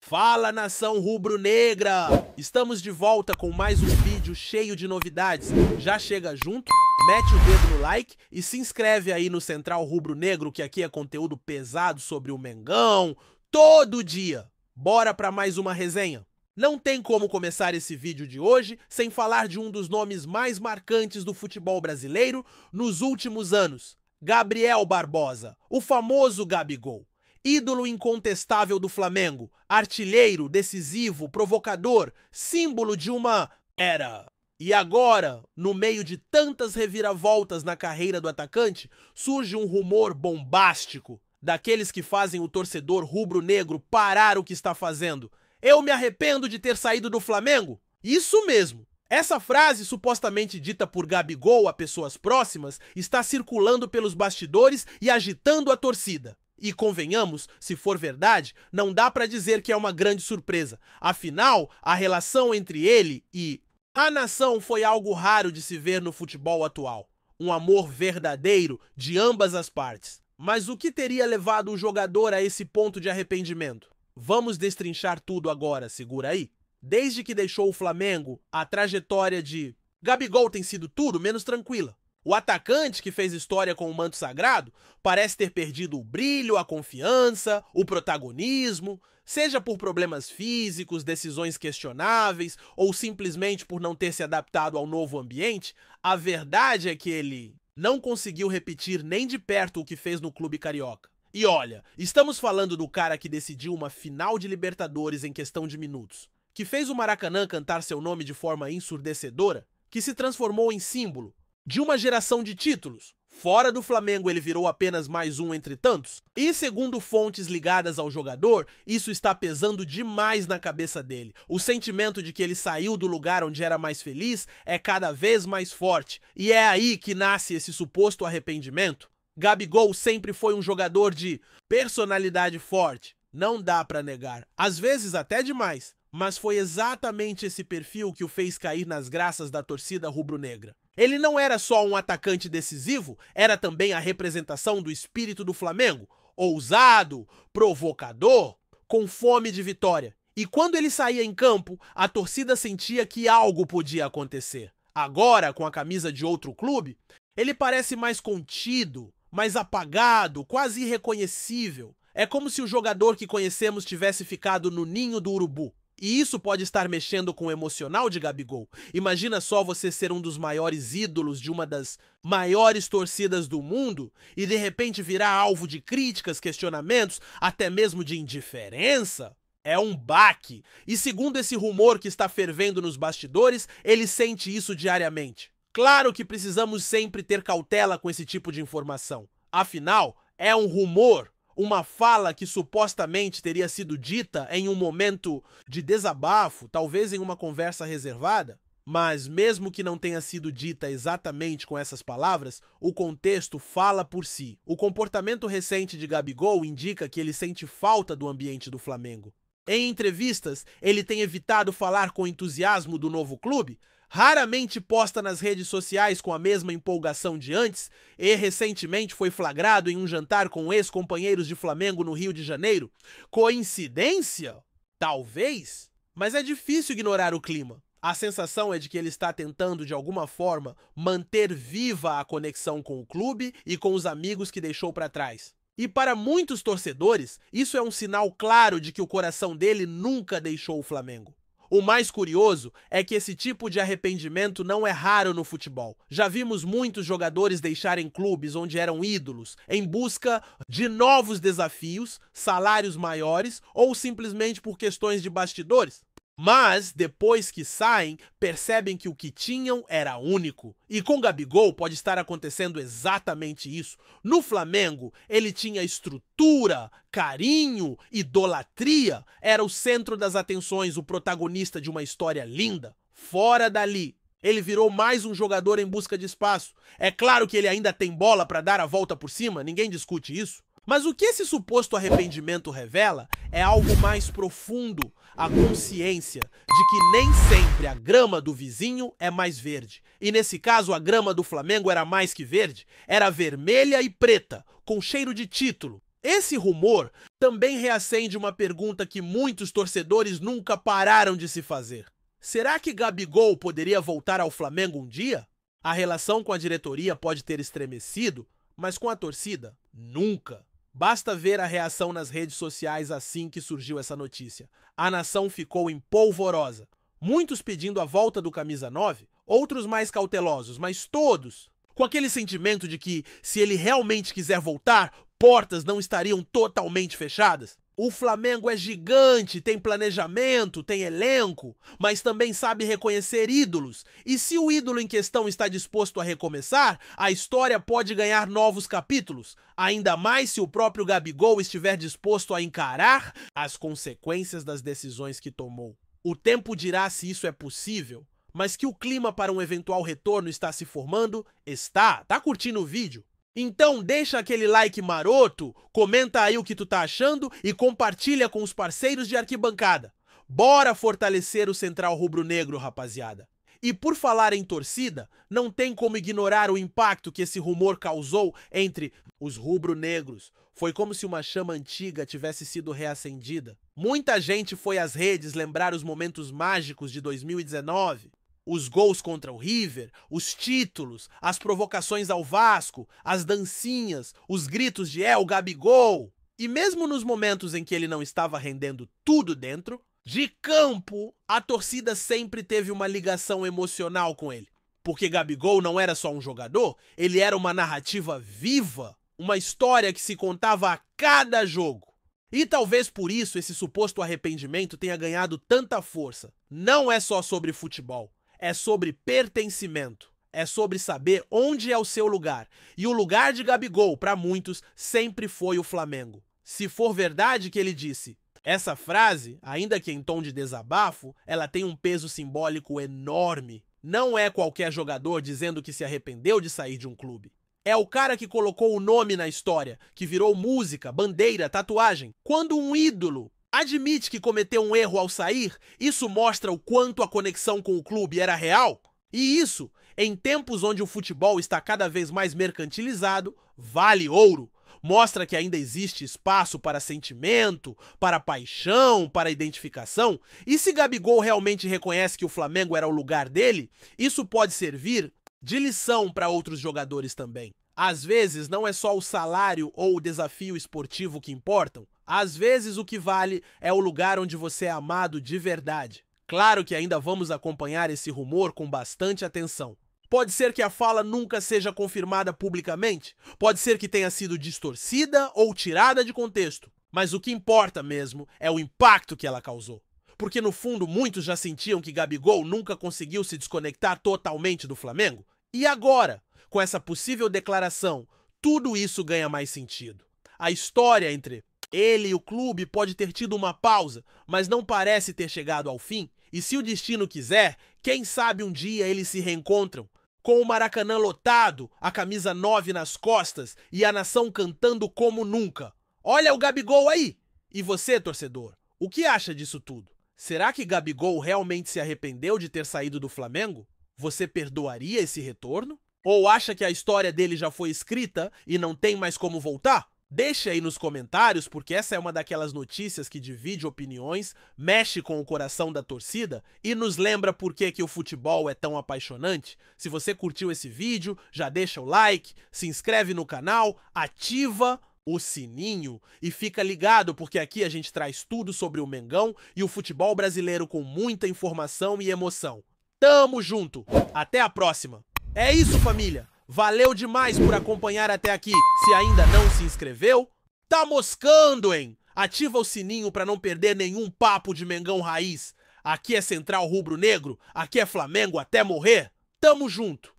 Fala, nação rubro-negra! Estamos de volta com mais um vídeo cheio de novidades. Já chega junto, mete o dedo no like e se inscreve aí no Central Rubro-Negro, que aqui é conteúdo pesado sobre o Mengão, todo dia. Bora para mais uma resenha. Não tem como começar esse vídeo de hoje sem falar de um dos nomes mais marcantes do futebol brasileiro nos últimos anos. Gabriel Barbosa, o famoso Gabigol. Ídolo incontestável do Flamengo, artilheiro, decisivo, provocador, símbolo de uma era. E agora, no meio de tantas reviravoltas na carreira do atacante, surge um rumor bombástico, daqueles que fazem o torcedor rubro-negro parar o que está fazendo. Eu me arrependo de ter saído do Flamengo? Isso mesmo! Essa frase, supostamente dita por Gabigol a pessoas próximas, está circulando pelos bastidores e agitando a torcida. E convenhamos, se for verdade, não dá pra dizer que é uma grande surpresa. Afinal, a relação entre ele e a nação foi algo raro de se ver no futebol atual. Um amor verdadeiro de ambas as partes. Mas o que teria levado o jogador a esse ponto de arrependimento? Vamos destrinchar tudo agora, segura aí. Desde que deixou o Flamengo, a trajetória de Gabigol tem sido tudo menos tranquila. O atacante que fez história com o manto sagrado parece ter perdido o brilho, a confiança, o protagonismo, seja por problemas físicos, decisões questionáveis ou simplesmente por não ter se adaptado ao novo ambiente. A verdade é que ele não conseguiu repetir nem de perto o que fez no clube carioca. E olha, estamos falando do cara que decidiu uma final de Libertadores em questão de minutos, que fez o Maracanã cantar seu nome de forma ensurdecedora, que se transformou em símbolo de uma geração de títulos. Fora do Flamengo ele virou apenas mais um entre tantos. E segundo fontes ligadas ao jogador, isso está pesando demais na cabeça dele. O sentimento de que ele saiu do lugar onde era mais feliz é cada vez mais forte. E é aí que nasce esse suposto arrependimento. Gabigol sempre foi um jogador de personalidade forte. Não dá pra negar. Às vezes até demais. Mas foi exatamente esse perfil que o fez cair nas graças da torcida rubro-negra. Ele não era só um atacante decisivo, era também a representação do espírito do Flamengo, ousado, provocador, com fome de vitória. E quando ele saía em campo, a torcida sentia que algo podia acontecer. Agora, com a camisa de outro clube, ele parece mais contido, mais apagado, quase irreconhecível. É como se o jogador que conhecemos tivesse ficado no ninho do urubu. E isso pode estar mexendo com o emocional de Gabigol. Imagina só você ser um dos maiores ídolos de uma das maiores torcidas do mundo e de repente virar alvo de críticas, questionamentos, até mesmo de indiferença. É um baque. E segundo esse rumor que está fervendo nos bastidores, ele sente isso diariamente. Claro que precisamos sempre ter cautela com esse tipo de informação. Afinal, é um rumor. Uma fala que supostamente teria sido dita em um momento de desabafo, talvez em uma conversa reservada, mas mesmo que não tenha sido dita exatamente com essas palavras, o contexto fala por si. O comportamento recente de Gabigol indica que ele sente falta do ambiente do Flamengo. Em entrevistas, ele tem evitado falar com entusiasmo do novo clube, raramente posta nas redes sociais com a mesma empolgação de antes e recentemente foi flagrado em um jantar com ex-companheiros de Flamengo no Rio de Janeiro. Coincidência? Talvez. Mas é difícil ignorar o clima. A sensação é de que ele está tentando, de alguma forma, manter viva a conexão com o clube e com os amigos que deixou para trás. E para muitos torcedores, isso é um sinal claro de que o coração dele nunca deixou o Flamengo. O mais curioso é que esse tipo de arrependimento não é raro no futebol. Já vimos muitos jogadores deixarem clubes onde eram ídolos em busca de novos desafios, salários maiores ou simplesmente por questões de bastidores. Mas, depois que saem, percebem que o que tinham era único. E com Gabigol pode estar acontecendo exatamente isso. No Flamengo, ele tinha estrutura, carinho, idolatria. Era o centro das atenções, o protagonista de uma história linda. Fora dali, ele virou mais um jogador em busca de espaço. É claro que ele ainda tem bola para dar a volta por cima, ninguém discute isso. Mas o que esse suposto arrependimento revela é algo mais profundo, a consciência de que nem sempre a grama do vizinho é mais verde. E nesse caso a grama do Flamengo era mais que verde, era vermelha e preta, com cheiro de título. Esse rumor também reacende uma pergunta que muitos torcedores nunca pararam de se fazer. Será que Gabigol poderia voltar ao Flamengo um dia? A relação com a diretoria pode ter estremecido, mas com a torcida, nunca. Basta ver a reação nas redes sociais assim que surgiu essa notícia. A nação ficou em polvorosa. Muitos pedindo a volta do camisa 9, outros mais cautelosos, mas todos com aquele sentimento de que, se ele realmente quiser voltar, portas não estariam totalmente fechadas. O Flamengo é gigante, tem planejamento, tem elenco, mas também sabe reconhecer ídolos. E se o ídolo em questão está disposto a recomeçar, a história pode ganhar novos capítulos. Ainda mais se o próprio Gabigol estiver disposto a encarar as consequências das decisões que tomou. O tempo dirá se isso é possível, mas que o clima para um eventual retorno está se formando, está. Tá curtindo o vídeo? Então deixa aquele like maroto, comenta aí o que tu tá achando e compartilha com os parceiros de arquibancada. Bora fortalecer o Central Rubro-Negro, rapaziada. E por falar em torcida, não tem como ignorar o impacto que esse rumor causou entre os rubro-negros. Foi como se uma chama antiga tivesse sido reacendida. Muita gente foi às redes lembrar os momentos mágicos de 2019. Os gols contra o River, os títulos, as provocações ao Vasco, as dancinhas, os gritos de o Gabigol. E mesmo nos momentos em que ele não estava rendendo tudo dentro, de campo, a torcida sempre teve uma ligação emocional com ele. Porque Gabigol não era só um jogador, ele era uma narrativa viva, uma história que se contava a cada jogo. E talvez por isso esse suposto arrependimento tenha ganhado tanta força. Não é só sobre futebol. É sobre pertencimento, é sobre saber onde é o seu lugar. E o lugar de Gabigol, para muitos, sempre foi o Flamengo. Se for verdade que ele disse, essa frase, ainda que em tom de desabafo, ela tem um peso simbólico enorme. Não é qualquer jogador dizendo que se arrependeu de sair de um clube. É o cara que colocou o nome na história, que virou música, bandeira, tatuagem. Quando um ídolo admite que cometeu um erro ao sair, isso mostra o quanto a conexão com o clube era real. E isso, em tempos onde o futebol está cada vez mais mercantilizado, vale ouro. Mostra que ainda existe espaço para sentimento, para paixão, para identificação. E se Gabigol realmente reconhece que o Flamengo era o lugar dele, isso pode servir de lição para outros jogadores também. Às vezes não é só o salário ou o desafio esportivo que importam. Às vezes o que vale é o lugar onde você é amado de verdade. Claro que ainda vamos acompanhar esse rumor com bastante atenção. Pode ser que a fala nunca seja confirmada publicamente, pode ser que tenha sido distorcida ou tirada de contexto, mas o que importa mesmo é o impacto que ela causou. Porque no fundo muitos já sentiam que Gabigol nunca conseguiu se desconectar totalmente do Flamengo. E agora, com essa possível declaração, tudo isso ganha mais sentido. A história entre ele e o clube pode ter tido uma pausa, mas não parece ter chegado ao fim. E se o destino quiser, quem sabe um dia eles se reencontram, com o Maracanã lotado, a camisa 9 nas costas e a nação cantando como nunca. Olha o Gabigol aí! E você, torcedor, o que acha disso tudo? Será que Gabigol realmente se arrependeu de ter saído do Flamengo? Você perdoaria esse retorno? Ou acha que a história dele já foi escrita e não tem mais como voltar? Deixe aí nos comentários, porque essa é uma daquelas notícias que divide opiniões, mexe com o coração da torcida e nos lembra por que o futebol é tão apaixonante. Se você curtiu esse vídeo, já deixa o like, se inscreve no canal, ativa o sininho e fica ligado, porque aqui a gente traz tudo sobre o Mengão e o futebol brasileiro com muita informação e emoção. Tamo junto! Até a próxima! É isso, família! Valeu demais por acompanhar até aqui. Se ainda não se inscreveu, tá moscando, hein? Ativa o sininho para não perder nenhum papo de Mengão Raiz. Aqui é Central Rubro Negro, aqui é Flamengo até morrer. Tamo junto!